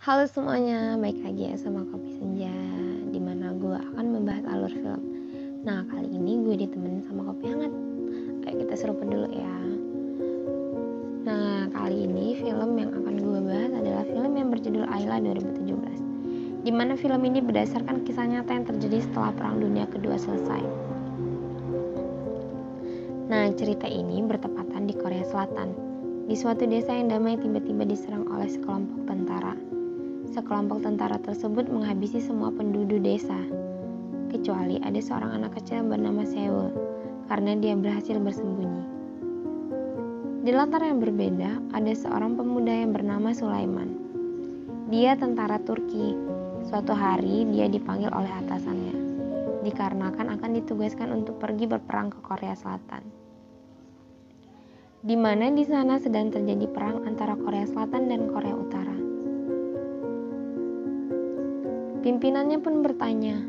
Halo semuanya, baik lagi ya sama Kopi Senja, dimana gue akan membahas alur film. Nah, kali ini gue ditemenin sama kopi hangat. Ayo kita serupa dulu ya. Nah, kali ini film yang akan gue bahas adalah film yang berjudul Ayla 2017, dimana film ini berdasarkan kisah nyata yang terjadi setelah Perang Dunia Kedua selesai. Nah, cerita ini bertepatan di Korea Selatan, di suatu desa yang damai tiba-tiba diserang oleh sekelompok tentara. Sekelompok tentara tersebut menghabisi semua penduduk desa, kecuali ada seorang anak kecil bernama Seul, karena dia berhasil bersembunyi. Di latar yang berbeda, ada seorang pemuda yang bernama Sulaiman. Dia tentara Turki. Suatu hari dia dipanggil oleh atasannya, dikarenakan akan ditugaskan untuk pergi berperang ke Korea Selatan. Di mana di sana sedang terjadi perang antara Korea Selatan dan Korea Utara. Pimpinannya pun bertanya,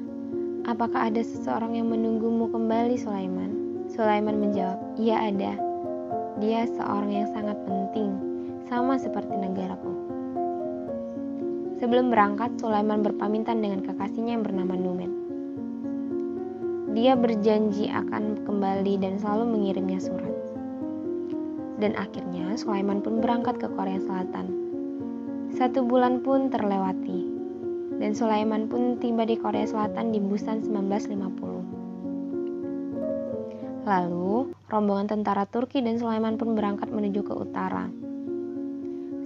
apakah ada seseorang yang menunggumu kembali, Sulaiman? Sulaiman menjawab, iya ada. Dia seorang yang sangat penting, sama seperti negaraku. Sebelum berangkat, Sulaiman berpamitan dengan kekasihnya yang bernama Numen. Dia berjanji akan kembali dan selalu mengirimnya surat. Dan akhirnya Sulaiman pun berangkat ke Korea Selatan. 1 bulan pun terlewati. Dan Sulaiman pun tiba di Korea Selatan di Busan 1950. Lalu, rombongan tentara Turki dan Sulaiman pun berangkat menuju ke utara.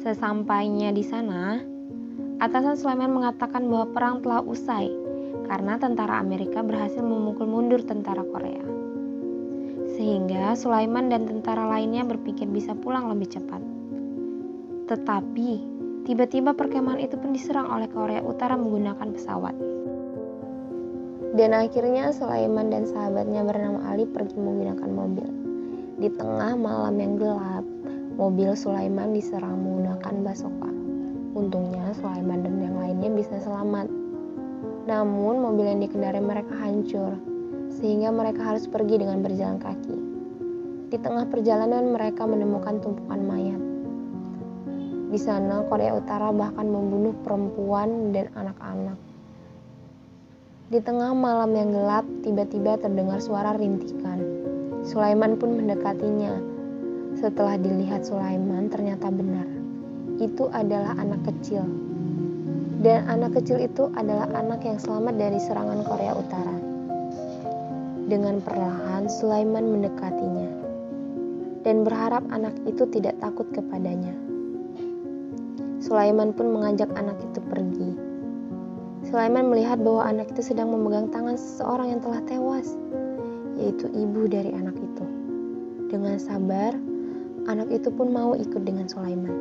Sesampainya di sana, atasan Sulaiman mengatakan bahwa perang telah usai karena tentara Amerika berhasil memukul mundur tentara Korea. Sehingga Sulaiman dan tentara lainnya berpikir bisa pulang lebih cepat. Tetapi tiba-tiba perkemahan itu pun diserang oleh Korea Utara menggunakan pesawat. Dan akhirnya Sulaiman dan sahabatnya bernama Ali pergi menggunakan mobil. Di tengah malam yang gelap, mobil Sulaiman diserang menggunakan bazoka. Untungnya Sulaiman dan yang lainnya bisa selamat. Namun mobil yang dikendarai mereka hancur, sehingga mereka harus pergi dengan berjalan kaki. Di tengah perjalanan mereka menemukan tumpukan mayat. Di sana Korea Utara bahkan membunuh perempuan dan anak-anak. Di tengah malam yang gelap, tiba-tiba terdengar suara rintikan. Sulaiman pun mendekatinya. Setelah dilihat Sulaiman, ternyata benar. Itu adalah anak kecil. Dan anak kecil itu adalah anak yang selamat dari serangan Korea Utara. Dengan perlahan, Sulaiman mendekatinya. Dan berharap anak itu tidak takut kepadanya. Sulaiman pun mengajak anak itu pergi. Sulaiman melihat bahwa anak itu sedang memegang tangan seseorang yang telah tewas, yaitu ibu dari anak itu. Dengan sabar, anak itu pun mau ikut dengan Sulaiman.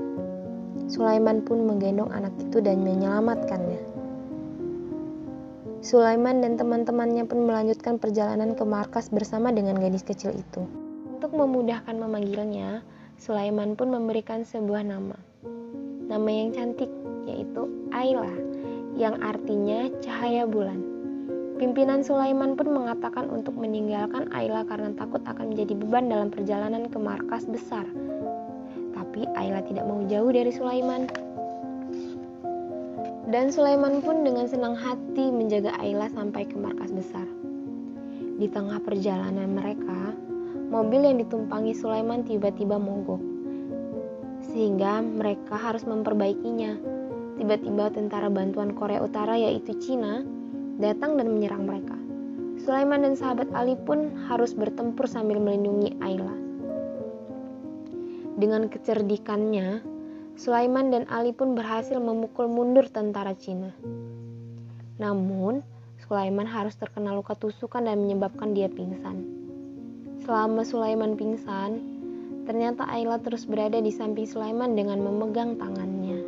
Sulaiman pun menggendong anak itu dan menyelamatkannya. Sulaiman dan teman-temannya pun melanjutkan perjalanan ke markas bersama dengan gadis kecil itu. Untuk memudahkan memanggilnya, Sulaiman pun memberikan sebuah nama yang cantik, yaitu Ayla, yang artinya cahaya bulan. Pimpinan Sulaiman pun mengatakan untuk meninggalkan Ayla karena takut akan menjadi beban dalam perjalanan ke markas besar. Tapi Ayla tidak mau jauh dari Sulaiman. Dan Sulaiman pun dengan senang hati menjaga Ayla sampai ke markas besar. Di tengah perjalanan mereka, mobil yang ditumpangi Sulaiman tiba-tiba mogok, sehingga mereka harus memperbaikinya. Tiba-tiba tentara bantuan Korea Utara yaitu Cina datang dan menyerang mereka. Sulaiman dan sahabat Ali pun harus bertempur sambil melindungi Ayla. Dengan kecerdikannya, Sulaiman dan Ali pun berhasil memukul mundur tentara Cina. Namun, Sulaiman harus terkena luka tusukan dan menyebabkan dia pingsan. Selama Sulaiman pingsan, ternyata Ayla terus berada di samping Sulaiman dengan memegang tangannya,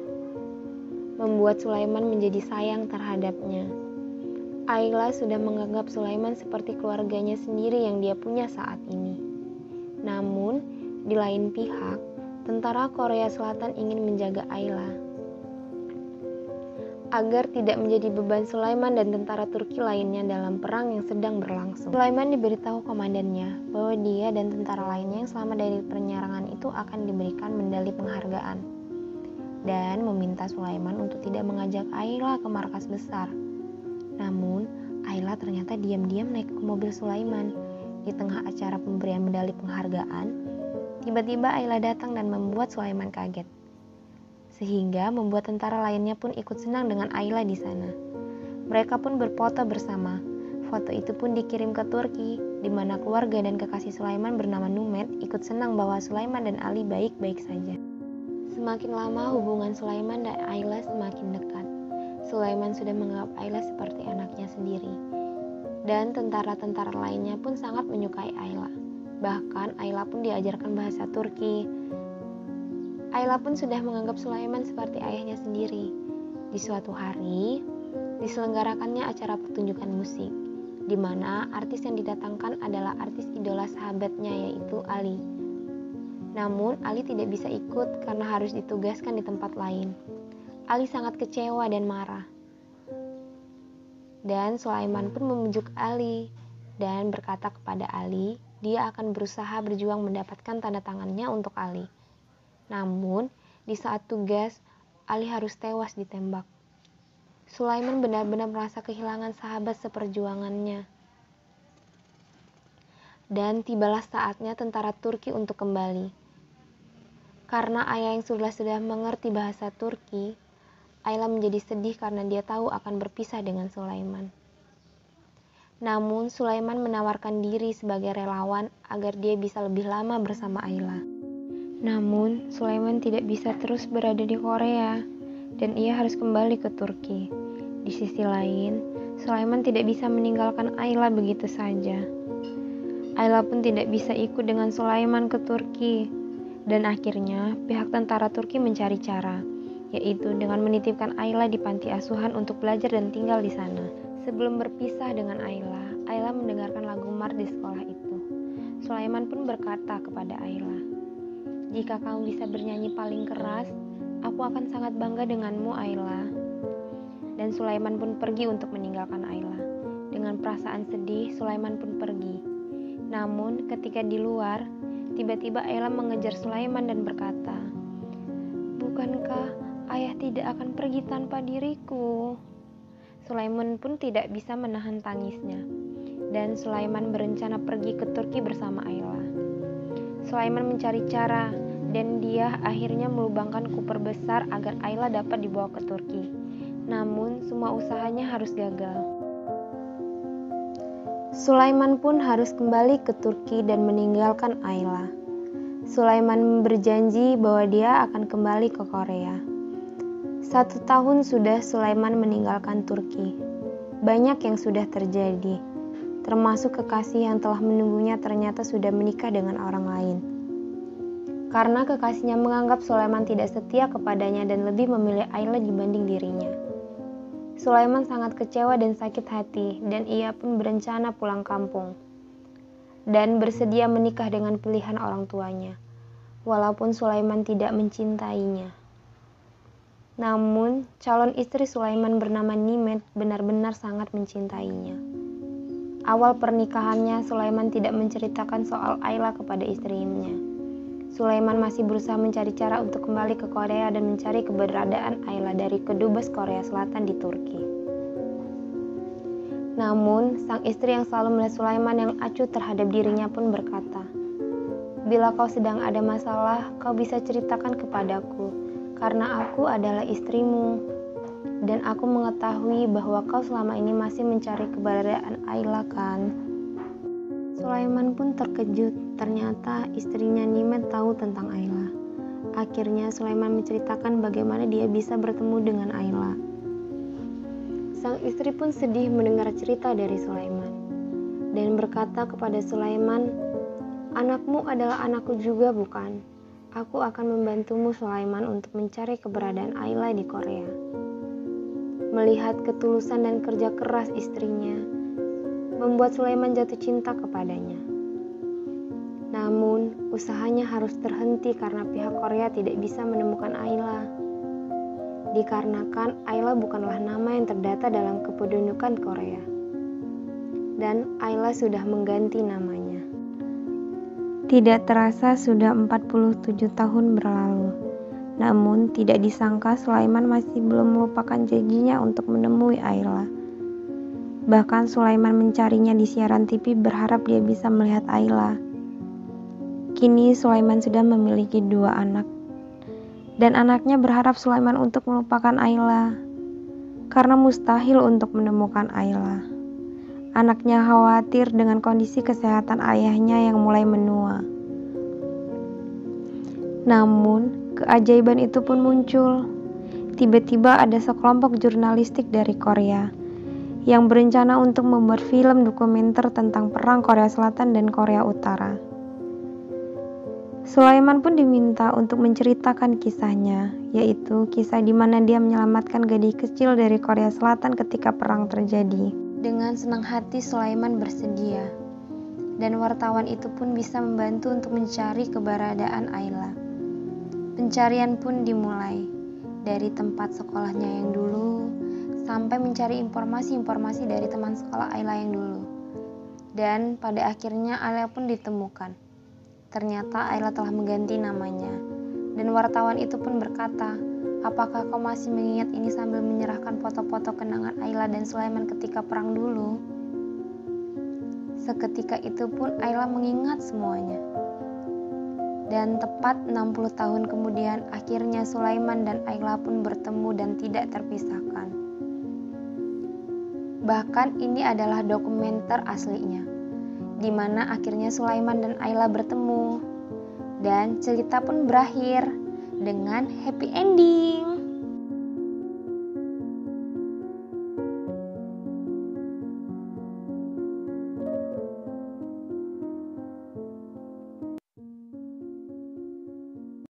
membuat Sulaiman menjadi sayang terhadapnya. Ayla sudah menganggap Sulaiman seperti keluarganya sendiri yang dia punya saat ini. Namun, di lain pihak, tentara Korea Selatan ingin menjaga Ayla agar tidak menjadi beban Sulaiman dan tentara Turki lainnya dalam perang yang sedang berlangsung. Sulaiman diberitahu komandannya bahwa dia dan tentara lainnya yang selamat dari penyerangan itu akan diberikan medali penghargaan. dan meminta Sulaiman untuk tidak mengajak Ayla ke markas besar. Namun, Ayla ternyata diam-diam naik ke mobil Sulaiman. Di tengah acara pemberian medali penghargaan, tiba-tiba Ayla datang dan membuat Sulaiman kaget. Sehingga membuat tentara lainnya pun ikut senang dengan Ayla di sana. Mereka pun berfoto bersama. Foto itu pun dikirim ke Turki, di mana keluarga dan kekasih Sulaiman bernama Numet ikut senang bahwa Sulaiman dan Ali baik-baik saja. Semakin lama hubungan Sulaiman dan Ayla semakin dekat. Sulaiman sudah menganggap Ayla seperti anaknya sendiri. Dan tentara-tentara lainnya pun sangat menyukai Ayla. Bahkan Ayla pun diajarkan bahasa Turki. Ayla pun sudah menganggap Sulaiman seperti ayahnya sendiri. Di suatu hari, diselenggarakannya acara pertunjukan musik, di mana artis yang didatangkan adalah artis idola sahabatnya yaitu Ali. Namun Ali tidak bisa ikut karena harus ditugaskan di tempat lain. Ali sangat kecewa dan marah. Dan Sulaiman pun membujuk Ali dan berkata kepada Ali, dia akan berusaha berjuang mendapatkan tanda tangannya untuk Ali. Namun, di saat tugas, Ali harus tewas ditembak. Sulaiman benar-benar merasa kehilangan sahabat seperjuangannya. Dan tibalah saatnya tentara Turki untuk kembali. Karena ayah yang sudah mengerti bahasa Turki, Ayla menjadi sedih karena dia tahu akan berpisah dengan Sulaiman. Namun, Sulaiman menawarkan diri sebagai relawan agar dia bisa lebih lama bersama Ayla. Namun, Sulaiman tidak bisa terus berada di Korea, dan ia harus kembali ke Turki. Di sisi lain, Sulaiman tidak bisa meninggalkan Ayla begitu saja. Ayla pun tidak bisa ikut dengan Sulaiman ke Turki, dan akhirnya pihak tentara Turki mencari cara, yaitu dengan menitipkan Ayla di panti asuhan untuk belajar dan tinggal di sana. Sebelum berpisah dengan Ayla, Ayla mendengarkan lagu Mar di sekolah itu. Sulaiman pun berkata kepada Ayla, "Jika kamu bisa bernyanyi paling keras, aku akan sangat bangga denganmu, Ayla." Dan Sulaiman pun pergi untuk meninggalkan Ayla. Dengan perasaan sedih, Sulaiman pun pergi. Namun, ketika di luar, tiba-tiba Ayla mengejar Sulaiman dan berkata, "Bukankah ayah tidak akan pergi tanpa diriku?" Sulaiman pun tidak bisa menahan tangisnya. Dan Sulaiman berencana pergi ke Turki bersama Ayla. Sulaiman mencari cara, dan dia akhirnya melubangkan koper besar agar Ayla dapat dibawa ke Turki. Namun, semua usahanya harus gagal. Sulaiman pun harus kembali ke Turki dan meninggalkan Ayla. Sulaiman berjanji bahwa dia akan kembali ke Korea. 1 tahun sudah Sulaiman meninggalkan Turki. Banyak yang sudah terjadi, termasuk kekasih yang telah menunggunya ternyata sudah menikah dengan orang lain. Karena kekasihnya menganggap Sulaiman tidak setia kepadanya dan lebih memilih Ayla dibanding dirinya. Sulaiman sangat kecewa dan sakit hati, dan ia pun berencana pulang kampung dan bersedia menikah dengan pilihan orang tuanya, walaupun Sulaiman tidak mencintainya. Namun, calon istri Sulaiman bernama Nimet benar-benar sangat mencintainya. Awal pernikahannya, Sulaiman tidak menceritakan soal Ayla kepada istrinya. Sulaiman masih berusaha mencari cara untuk kembali ke Korea dan mencari keberadaan Ayla dari kedubes Korea Selatan di Turki. Namun, sang istri yang selalu melihat Sulaiman yang acuh terhadap dirinya pun berkata, "Bila kau sedang ada masalah, kau bisa ceritakan kepadaku, karena aku adalah istrimu. Dan aku mengetahui bahwa kau selama ini masih mencari keberadaan Ayla, kan?" Sulaiman pun terkejut, ternyata istrinya Nimet tahu tentang Ayla. Akhirnya Sulaiman menceritakan bagaimana dia bisa bertemu dengan Ayla. Sang istri pun sedih mendengar cerita dari Sulaiman, dan berkata kepada Sulaiman, "Anakmu adalah anakku juga, bukan? Aku akan membantumu, Sulaiman, untuk mencari keberadaan Ayla di Korea." Melihat ketulusan dan kerja keras istrinya, membuat Sulaiman jatuh cinta kepadanya. Namun, usahanya harus terhenti karena pihak Korea tidak bisa menemukan Ayla. Dikarenakan Ayla bukanlah nama yang terdata dalam kependudukan Korea. Dan Ayla sudah mengganti namanya. Tidak terasa sudah 47 tahun berlalu. Namun tidak disangka Sulaiman masih belum melupakan janjinya untuk menemui Ayla. Bahkan Sulaiman mencarinya di siaran TV berharap dia bisa melihat Ayla. Kini Sulaiman sudah memiliki 2 anak. Dan anaknya berharap Sulaiman untuk melupakan Ayla. Karena mustahil untuk menemukan Ayla. Anaknya khawatir dengan kondisi kesehatan ayahnya yang mulai menua. Namun, keajaiban itu pun muncul. Tiba-tiba ada sekelompok jurnalistik dari Korea yang berencana untuk membuat film dokumenter tentang perang Korea Selatan dan Korea Utara. Sulaiman pun diminta untuk menceritakan kisahnya, yaitu kisah di mana dia menyelamatkan gadis kecil dari Korea Selatan ketika perang terjadi. Dengan senang hati Sulaiman bersedia, dan wartawan itu pun bisa membantu untuk mencari keberadaan Ayla. Pencarian pun dimulai dari tempat sekolahnya yang dulu, sampai mencari informasi-informasi dari teman sekolah Ayla yang dulu. Dan pada akhirnya Ayla pun ditemukan. Ternyata Ayla telah mengganti namanya. Dan wartawan itu pun berkata, "Apakah kau masih mengingat ini?" sambil menyerahkan foto-foto kenangan Ayla dan Sulaiman ketika perang dulu. Seketika itu pun Ayla mengingat semuanya. Dan tepat 60 tahun kemudian, akhirnya Sulaiman dan Ayla pun bertemu dan tidak terpisahkan. Bahkan ini adalah dokumenter aslinya, di mana akhirnya Sulaiman dan Ayla bertemu. Dan cerita pun berakhir dengan happy ending.